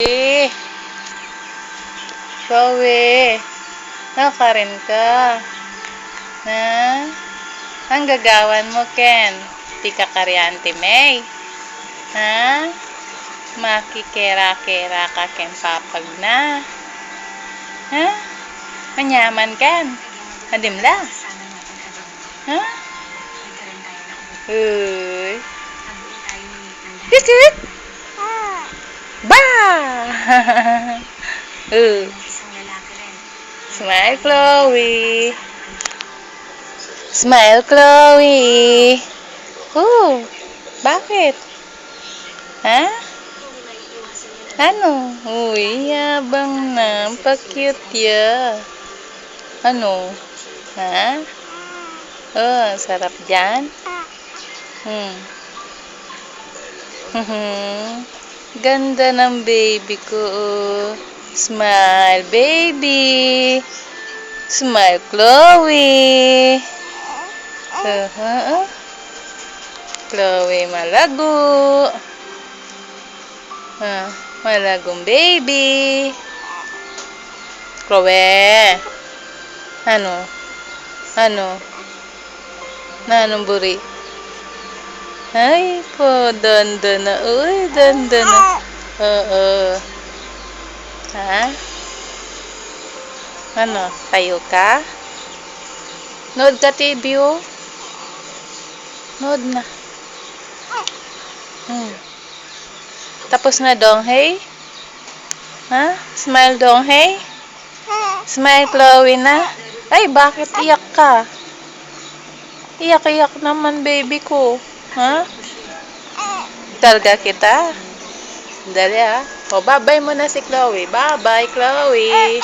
Eh, Chloe, nakarin ka. Na? Ang gagawan mo, Ken? Di ka karyante, May. Ha? Makikera-kera ka, Ken, papag na. Ha? Manyaman, Ken. Adim lang. Ha? Uy. Hikit! Ba! Smile, Chloe. Smile, Chloe. Bakit? Ha? Ano? Uy, yabang na. Pa-cute ya. Ano? Ha? Oh, sarap dyan. Ganda ng baby ko. Oh. Smile, baby. Smile, Chloe. Chloe malago. Malagong baby. Chloe. Ano? Nanong buri? Ay po, danda na. Uy, danda na. Oo. Ha? Ano? Tayo ka? Nood ka, TV, oh. Nood na. Tapos na, Donghey? Ha? Smile, Donghey? Smile, Chloe na? Ay, bakit iyak ka? Iyak-iyak naman, baby ko. Ha? Talaga kita? Dali, ha? O, bye-bye mo na si Chloe. Bye-bye, Chloe.